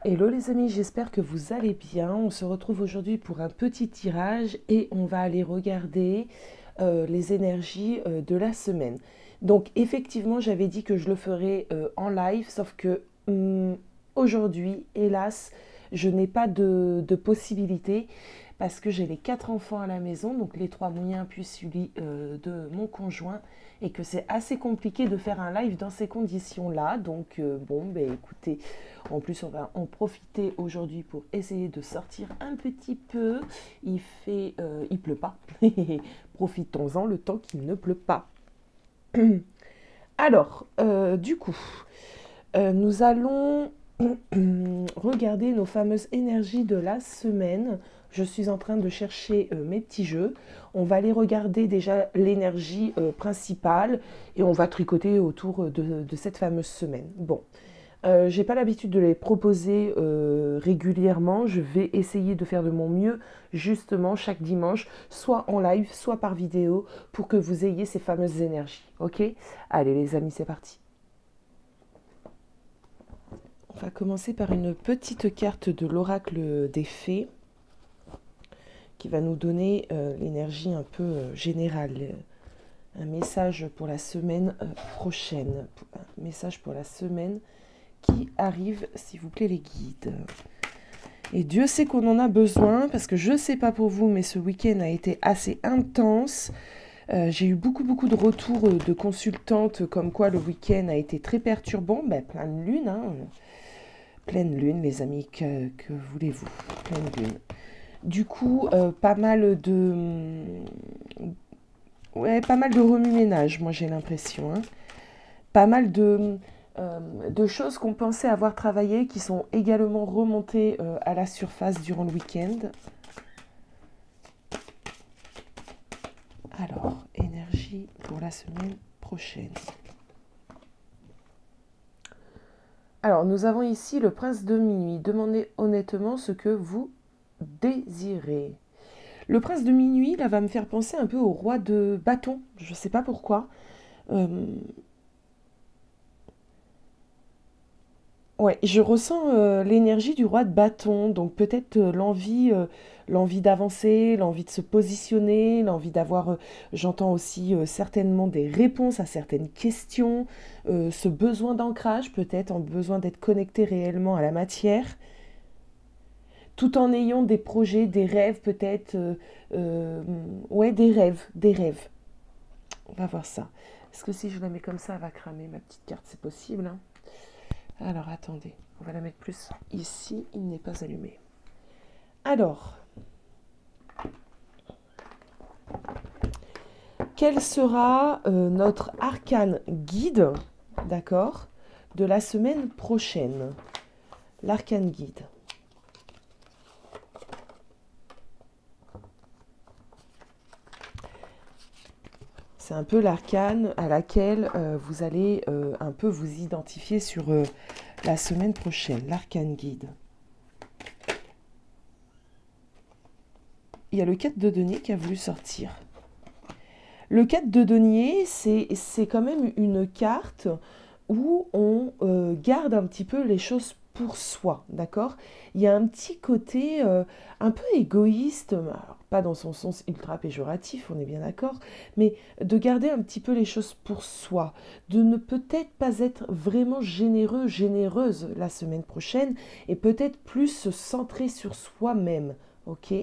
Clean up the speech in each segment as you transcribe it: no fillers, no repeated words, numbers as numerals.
Hello les amis, j'espère que vous allez bien. On se retrouve aujourd'hui pour un petit tirage et on va aller regarder les énergies de la semaine. Donc effectivement, j'avais dit que je le ferais en live, sauf que aujourd'hui, hélas, je n'ai pas de possibilité parce que j'ai les 4 enfants à la maison, donc les 3 miens puis celui de mon conjoint, et que c'est assez compliqué de faire un live dans ces conditions-là. Donc bon, ben écoutez, en plus on va en profiter aujourd'hui pour essayer de sortir un petit peu. Il pleut pas. Profitons-en le temps qu'il ne pleut pas. Alors, du coup, nous allons regarder nos fameuses énergies de la semaine. Je suis en train de chercher mes petits jeux. On va aller regarder déjà l'énergie principale et on va tricoter autour de cette fameuse semaine. Bon, j'ai pas l'habitude de les proposer régulièrement. Je vais essayer de faire de mon mieux justement chaque dimanche, soit en live, soit par vidéo, pour que vous ayez ces fameuses énergies. Ok? Allez les amis, c'est parti. On va commencer par une petite carte de l'oracle des fées qui va nous donner l'énergie un peu générale. Un message pour la semaine prochaine. Un message pour la semaine qui arrive, s'il vous plaît, les guides. Et Dieu sait qu'on en a besoin, parce que je ne sais pas pour vous, mais ce week-end a été assez intense. J'ai eu beaucoup de retours de consultantes comme quoi le week-end a été très perturbant. Ben, pleine lune, hein. Pleine lune, les amis, que voulez-vous? Pleine lune. Du coup, pas mal de remue-ménage, moi j'ai l'impression. Hein. Pas mal de choses qu'on pensait avoir travaillées qui sont également remontées à la surface durant le week-end. Alors, énergie pour la semaine prochaine. Alors, nous avons ici le prince de minuit. Demandez honnêtement ce que vous désirez. Le prince de minuit, là, va me faire penser un peu au roi de bâton. Je ne sais pas pourquoi. Euh, Ouais, je ressens l'énergie du roi de bâton, donc peut-être l'envie d'avancer, l'envie de se positionner, l'envie d'avoir, j'entends aussi certainement des réponses à certaines questions, ce besoin d'ancrage peut-être, en besoin d'être connecté réellement à la matière, tout en ayant des projets, des rêves peut-être, euh, ouais, des rêves. On va voir ça. Est-ce que si je la mets comme ça, elle va cramer ma petite carte? C'est possible, hein. Alors attendez, on va la mettre plus ici, il n'est pas allumé. Alors, quel sera notre arcane guide, d'accord, de la semaine prochaine? L'arcane guide. C'est un peu l'arcane à laquelle vous allez un peu vous identifier sur la semaine prochaine, l'arcane guide. Il y a le 4 de denier qui a voulu sortir. Le 4 de denier, c'est quand même une carte où on garde un petit peu les choses pour soi, d'accord? Il y a un petit côté un peu égoïste, alors, pas dans son sens ultra péjoratif, on est bien d'accord, mais de garder un petit peu les choses pour soi, de ne peut-être pas être vraiment généreux, généreuse la semaine prochaine, et peut-être plus se centrer sur soi-même, ok?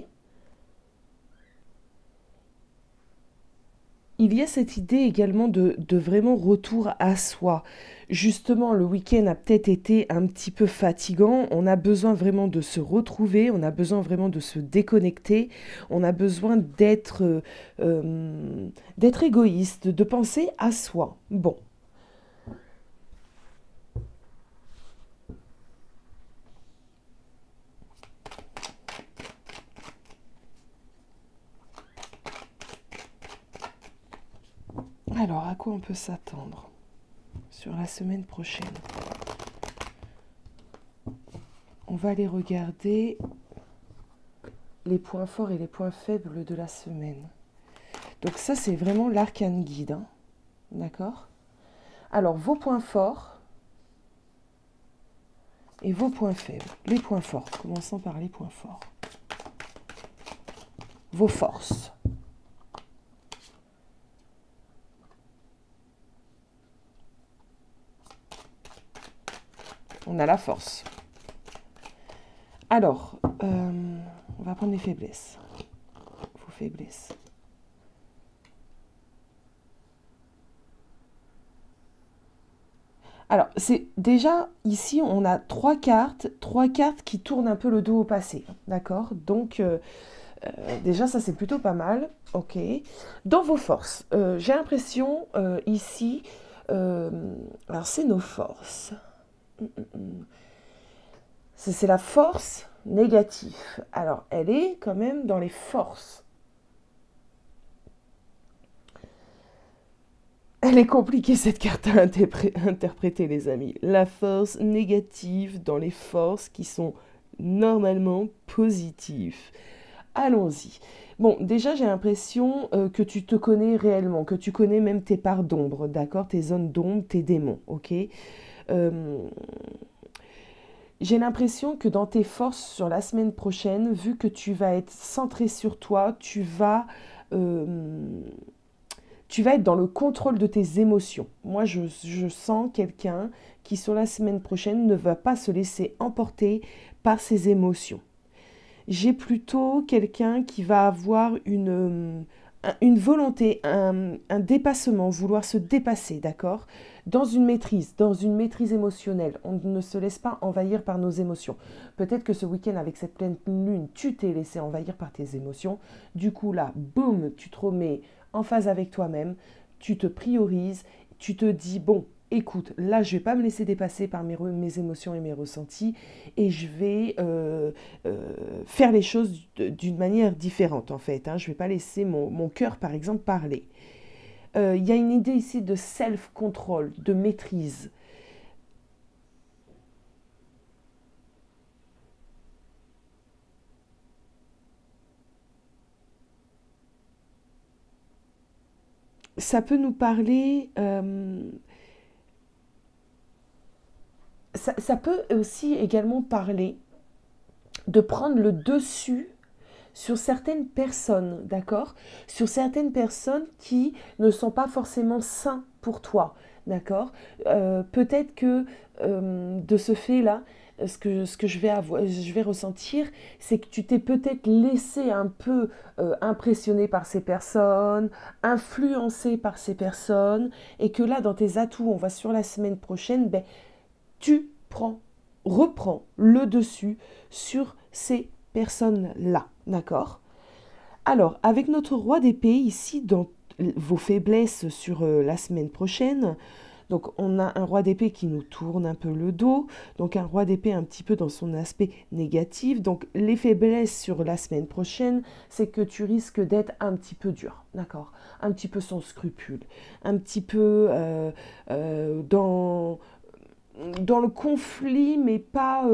Il y a cette idée également de vraiment retour à soi. Justement, le week-end a peut-être été un petit peu fatigant. On a besoin vraiment de se retrouver, on a besoin vraiment de se déconnecter, on a besoin d'être égoïste, de penser à soi. Bon, alors à quoi on peut s'attendre sur la semaine prochaine? On va aller regarder les points forts et les points faibles de la semaine. Donc ça, c'est vraiment l'arcane guide, hein. D'accord? Alors, vos points forts, Et vos points faibles, les points forts. Commençons par les points forts. Vos forces. On a la force. Alors, on va prendre les faiblesses. Vos faiblesses. Alors, c'est déjà, ici, on a trois cartes qui tournent un peu le dos au passé, d'accord? Donc, déjà, ça, c'est plutôt pas mal, ok? Dans vos forces, j'ai l'impression, ici, alors, c'est nos forces. C'est la force négative. Alors, elle est quand même dans les forces. Elle est compliquée cette carte à interpréter, les amis. La force négative dans les forces qui sont normalement positives. Allons-y. Bon, déjà, j'ai l'impression que tu te connais réellement, que tu connais même tes parts d'ombre, d'accord? Tes zones d'ombre, tes démons, ok? Euh, j'ai l'impression que dans tes forces sur la semaine prochaine, vu que tu vas être centré sur toi, euh, tu vas être dans le contrôle de tes émotions. Moi, je sens quelqu'un qui, sur la semaine prochaine, ne va pas se laisser emporter par ses émotions. J'ai plutôt quelqu'un qui va avoir une volonté, un dépassement, vouloir se dépasser, d'accord? Dans une maîtrise émotionnelle. On ne se laisse pas envahir par nos émotions. Peut-être que ce week-end, avec cette pleine lune, tu t'es laissé envahir par tes émotions. Du coup, là, boum, tu te remets en phase avec toi-même, tu te priorises, tu te dis, bon, écoute, là, je ne vais pas me laisser dépasser par mes émotions et mes ressentis, et je vais faire les choses d'une manière différente, en fait. Hein. Je ne vais pas laisser mon cœur, par exemple, parler. Il y a une idée ici de self-control, de maîtrise. Ça peut nous parler... ça peut aussi également parler de prendre le dessus sur certaines personnes, d'accord? Sur certaines personnes qui ne sont pas forcément sains pour toi, d'accord? Peut-être que de ce fait-là, ce que je vais ressentir, c'est que tu t'es peut-être laissé un peu impressionner par ces personnes, influencé par ces personnes, et que là, dans tes atouts, on va sur la semaine prochaine, ben, tu reprends le dessus sur ces personnes-là, d'accord? Alors, avec notre roi d'épée ici, dans vos faiblesses sur la semaine prochaine, donc on a un roi d'épée qui nous tourne un peu le dos, donc un roi d'épée un petit peu dans son aspect négatif. Donc les faiblesses sur la semaine prochaine, c'est que tu risques d'être un petit peu dur, d'accord? Un petit peu sans scrupule, un petit peu dans le conflit, mais pas...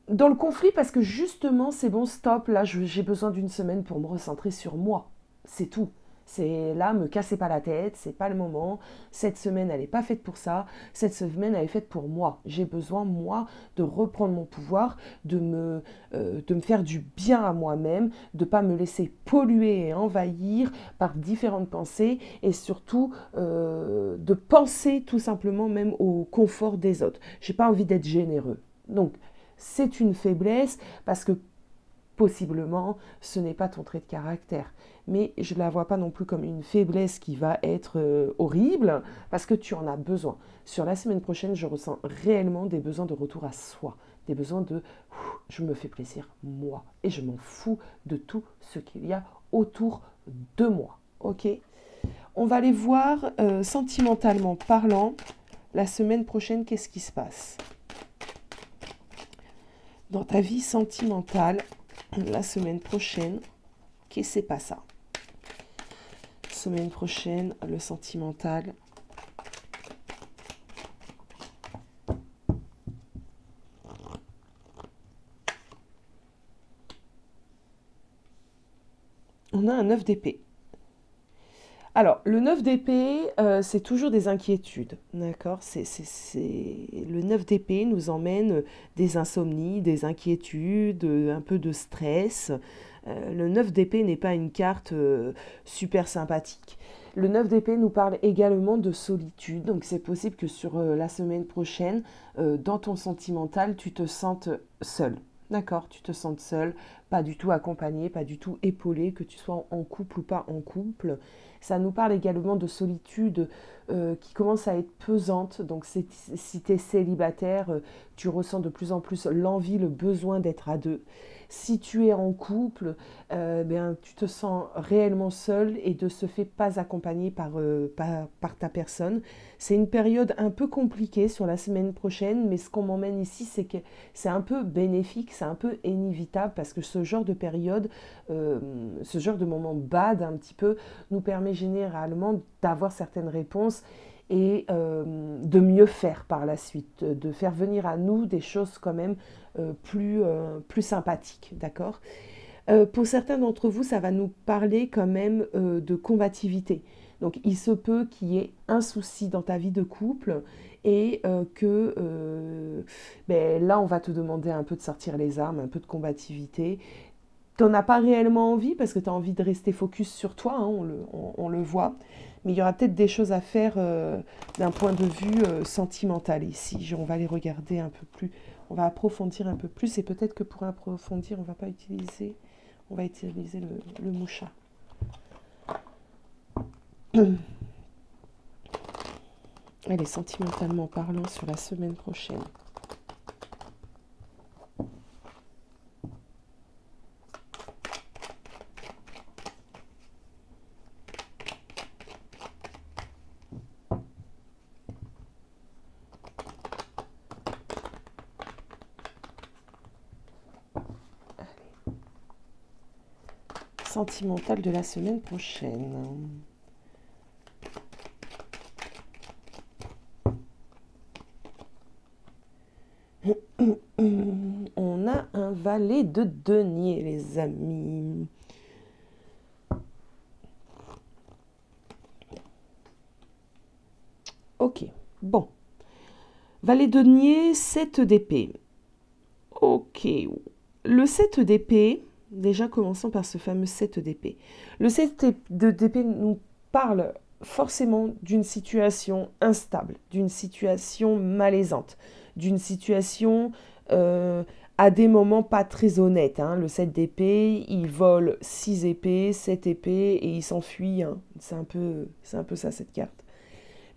dans le conflit parce que justement, c'est bon, stop, là, j'ai besoin d'une semaine pour me recentrer sur moi. C'est tout. C'est là, me cassez pas la tête, c'est pas le moment. Cette semaine, elle n'est pas faite pour ça. Cette semaine, elle est faite pour moi. J'ai besoin, moi, de reprendre mon pouvoir, de me faire du bien à moi-même, de ne pas me laisser polluer et envahir par différentes pensées et surtout de penser tout simplement même au confort des autres. J'ai pas envie d'être généreux. Donc, c'est une faiblesse parce que possiblement ce n'est pas ton trait de caractère. Mais je ne la vois pas non plus comme une faiblesse qui va être horrible parce que tu en as besoin. Sur la semaine prochaine, je ressens réellement des besoins de retour à soi, des besoins de je me fais plaisir moi et je m'en fous de tout ce qu'il y a autour de moi. Ok? On va aller voir sentimentalement parlant la semaine prochaine qu'est-ce qui se passe dans ta vie sentimentale la semaine prochaine. Qu'est-ce que c'est pas ça? Semaine prochaine, le sentimental. On a un 9 d'épée. Alors, le 9 d'épée, c'est toujours des inquiétudes, d'accord? Le 9 d'épée nous emmène des insomnies, des inquiétudes, un peu de stress. Le 9 d'épée n'est pas une carte super sympathique. Le 9 d'épée nous parle également de solitude, donc c'est possible que sur la semaine prochaine, dans ton sentimental, tu te sentes seul. D'accord, tu te sens seul, pas du tout accompagné, pas du tout épaulé, que tu sois en couple ou pas en couple. Ça nous parle également de solitude qui commence à être pesante. Donc si tu es célibataire, tu ressens de plus en plus l'envie, le besoin d'être à deux. Si tu es en couple, tu te sens réellement seul et de ce fait pas accompagné par ta personne. C'est une période un peu compliquée sur la semaine prochaine, mais ce qu'on m'emmène ici, c'est que c'est un peu bénéfique, c'est un peu inévitable parce que ce genre de période, ce genre de moment bad un petit peu, nous permet généralement d'avoir certaines réponses et de mieux faire par la suite, de faire venir à nous des choses quand même plus sympathiques, d'accord. Pour certains d'entre vous, ça va nous parler quand même de combativité. Donc il se peut qu'il y ait un souci dans ta vie de couple et là, on va te demander un peu de sortir les armes, un peu de combativité. Tu n'en as pas réellement envie parce que tu as envie de rester focus sur toi, hein, on le voit. Mais il y aura peut-être des choses à faire d'un point de vue sentimental ici. On va les regarder un peu plus, on va approfondir un peu plus et peut-être que pour approfondir, on va utiliser le moucha. Elle est sentimentalement parlant sur la semaine prochaine. Sentimentale de la semaine prochaine. On a un valet de denier, les amis. Ok, bon. Valet de denier, 7 d'épée. Ok. Le 7 d'épée, déjà commençons par ce fameux 7 d'épée. Le 7 d'épée nous parle forcément d'une situation instable, d'une situation malaisante, d'une situation à des moments pas très honnêtes. Hein. Le 7 d'épée, il vole 6 épées, 7 épées et il s'enfuit. Hein. C'est un peu ça cette carte.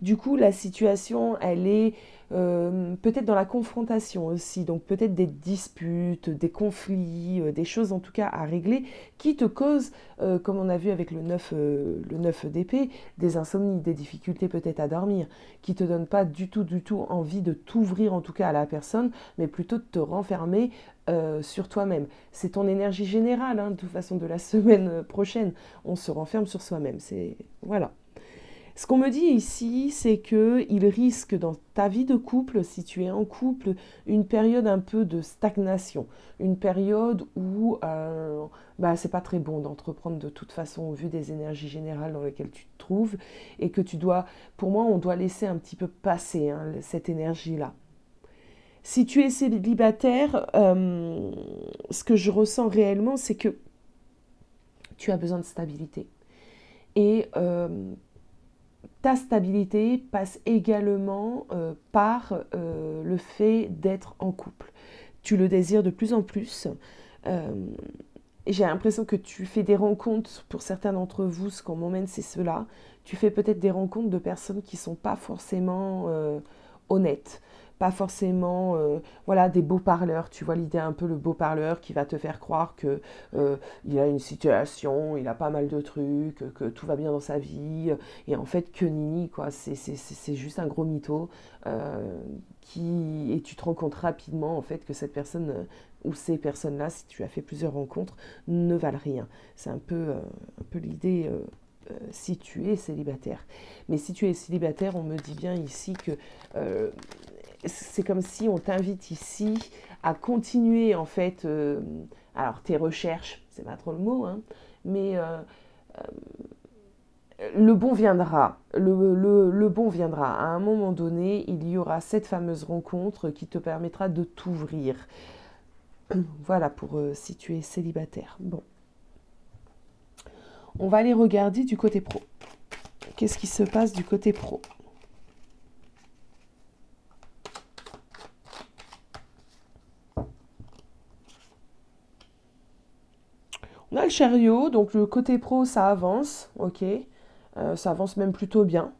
Du coup, la situation, elle est peut-être dans la confrontation aussi, donc peut-être des disputes, des conflits, des choses en tout cas à régler qui te causent, comme on a vu avec le 9 d'épée, des insomnies, des difficultés peut-être à dormir, qui ne te donnent pas du tout envie de t'ouvrir en tout cas à la personne, mais plutôt de te renfermer sur toi-même. C'est ton énergie générale, hein, de toute façon, de la semaine prochaine. On se renferme sur soi-même. Voilà. Ce qu'on me dit ici, c'est qu'il risque dans ta vie de couple, si tu es en couple, une période un peu de stagnation, une période où c'est pas très bon d'entreprendre de toute façon au vu des énergies générales dans lesquelles tu te trouves et que pour moi, on doit laisser un petit peu passer cette énergie-là. Si tu es célibataire, ce que je ressens réellement, c'est que tu as besoin de stabilité. Et ta stabilité passe également par le fait d'être en couple. Tu le désires de plus en plus. J'ai l'impression que tu fais des rencontres, pour certains d'entre vous, ce qu'on m'emmène, c'est cela. Tu fais peut-être des rencontres de personnes qui ne sont pas forcément honnêtes, pas forcément des beaux parleurs. Tu vois l'idée un peu le beau parleur qui va te faire croire que il a une situation, il a pas mal de trucs, que tout va bien dans sa vie, et en fait que nini quoi, c'est juste un gros mytho et tu te rends compte rapidement en fait que cette personne ou ces personnes-là, si tu as fait plusieurs rencontres, ne valent rien. C'est un peu l'idée si tu es célibataire. Mais si tu es célibataire, on me dit bien ici que c'est comme si on t'invite ici à continuer en fait, alors tes recherches, c'est pas trop le mot, hein, mais le bon viendra. Le bon viendra. À un moment donné, il y aura cette fameuse rencontre qui te permettra de t'ouvrir. Voilà pour si tu es célibataire. Bon. On va aller regarder du côté pro. Qu'est-ce qui se passe du côté pro? On a le chariot, donc le côté pro, ça avance, ok. Ça avance même plutôt bien.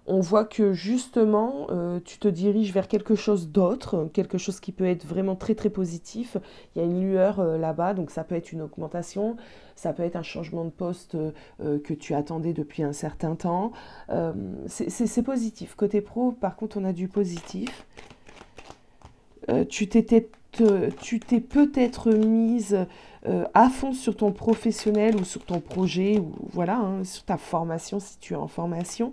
On voit que justement, tu te diriges vers quelque chose d'autre, quelque chose qui peut être vraiment très très positif. Il y a une lueur là-bas, donc ça peut être une augmentation, ça peut être un changement de poste que tu attendais depuis un certain temps. C'est positif. Côté pro, par contre, on a du positif. Tu t'es peut-être mise à fond sur ton professionnel ou sur ton projet, ou voilà, hein, sur ta formation si tu es en formation.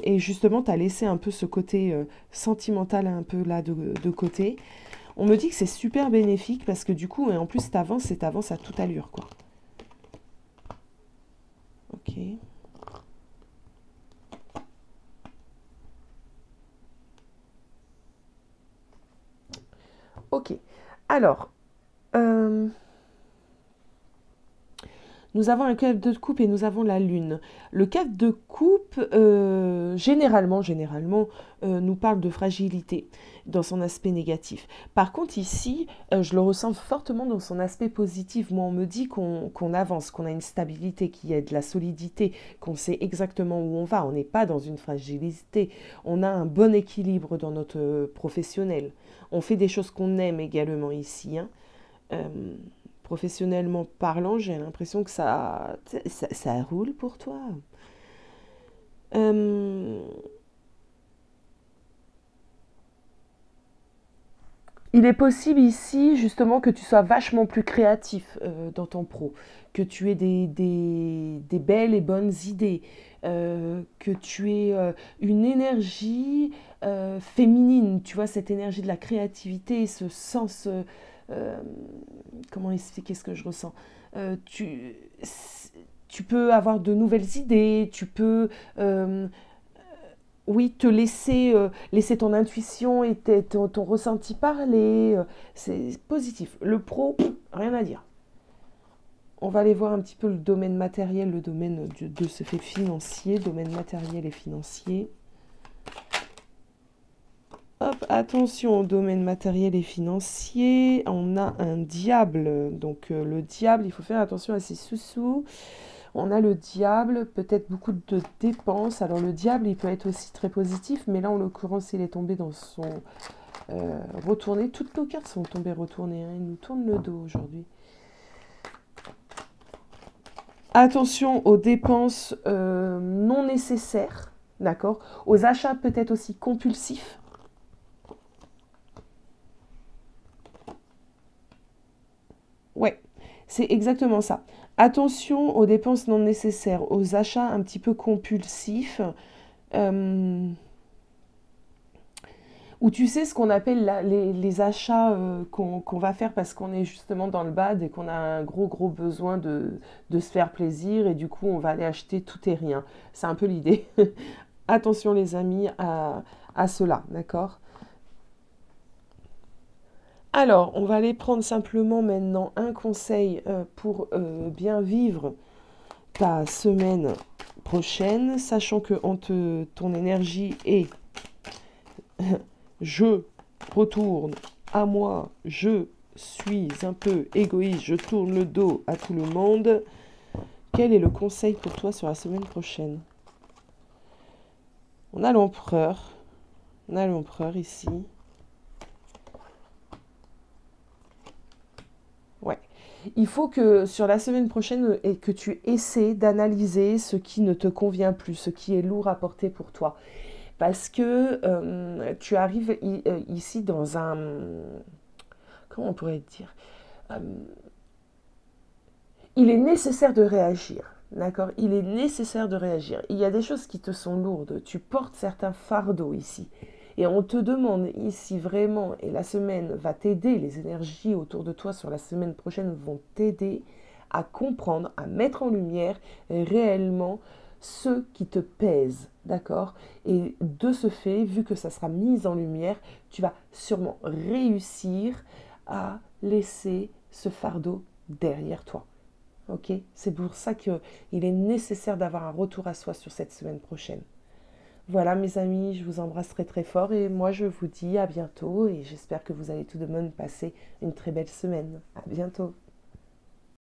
Et justement, tu as laissé un peu ce côté sentimental un peu là de côté. On me dit que c'est super bénéfique parce que du coup, et en plus, t'avances et t'avances à toute allure, quoi. Ok. Ok. Alors, euh, nous avons un 4 de coupe et nous avons la lune. Le 4 de coupe, généralement, nous parle de fragilité dans son aspect négatif. Par contre, ici, je le ressens fortement dans son aspect positif. Moi, on me dit qu'on avance, qu'on a une stabilité, qu'il y a de la solidité, qu'on sait exactement où on va. On n'est pas dans une fragilité. On a un bon équilibre dans notre professionnel. On fait des choses qu'on aime également ici, hein. Professionnellement parlant, j'ai l'impression que ça roule pour toi. Euh, il est possible ici justement que tu sois vachement plus créatif dans ton pro, que tu aies des belles et bonnes idées, que tu aies une énergie féminine, tu vois, cette énergie de la créativité, ce sens... euh, comment expliquer ce que je ressens? Euh, tu, tu peux avoir de nouvelles idées, tu peux, oui, te laisser, laisser ton intuition et ton ressenti parler. C'est positif. Le pro, rien à dire. On va aller voir un petit peu le domaine matériel, le domaine de ce fait financier, domaine matériel et financier. Hop, attention au domaine matériel et financier. On a un diable. Donc le diable, il faut faire attention à ses sous-sous. On a le diable, peut-être beaucoup de dépenses. Alors le diable, il peut être aussi très positif, mais là, en l'occurrence, il est tombé dans son retourné. Toutes nos cartes sont tombées retournées, hein. Il nous tourne le dos aujourd'hui. Attention aux dépenses non nécessaires, d'accord? Aux achats peut-être aussi compulsifs. Ouais, c'est exactement ça. Attention aux dépenses non nécessaires, aux achats un petit peu compulsifs, euh, où tu sais ce qu'on appelle les achats qu'on va faire parce qu'on est justement dans le bad et qu'on a un gros besoin de se faire plaisir et du coup on va aller acheter tout et rien. C'est un peu l'idée. Attention les amis à cela, d'accord? Alors, on va aller prendre simplement maintenant un conseil pour bien vivre ta semaine prochaine, sachant que ton énergie est je retourne à moi, je suis un peu égoïste, je tourne le dos à tout le monde. Quel est le conseil pour toi sur la semaine prochaine? On a l'empereur. On a l'empereur ici. Ouais. Il faut que sur la semaine prochaine, et que tu essaies d'analyser ce qui ne te convient plus, ce qui est lourd à porter pour toi. Parce que tu arrives ici dans un... Comment on pourrait dire? Euh, il est nécessaire de réagir. D'accord? Il est nécessaire de réagir. Il y a des choses qui te sont lourdes. Tu portes certains fardeaux ici. Et on te demande ici vraiment, et la semaine va t'aider, les énergies autour de toi sur la semaine prochaine vont t'aider à comprendre, à mettre en lumière réellement ceux qui te pèsent, d'accord? Et de ce fait, vu que ça sera mis en lumière, tu vas sûrement réussir à laisser ce fardeau derrière toi. Ok? C'est pour ça qu'il est nécessaire d'avoir un retour à soi sur cette semaine prochaine. Voilà mes amis, je vous embrasse très très fort et moi je vous dis à bientôt et j'espère que vous allez tout de même passer une très belle semaine. À bientôt.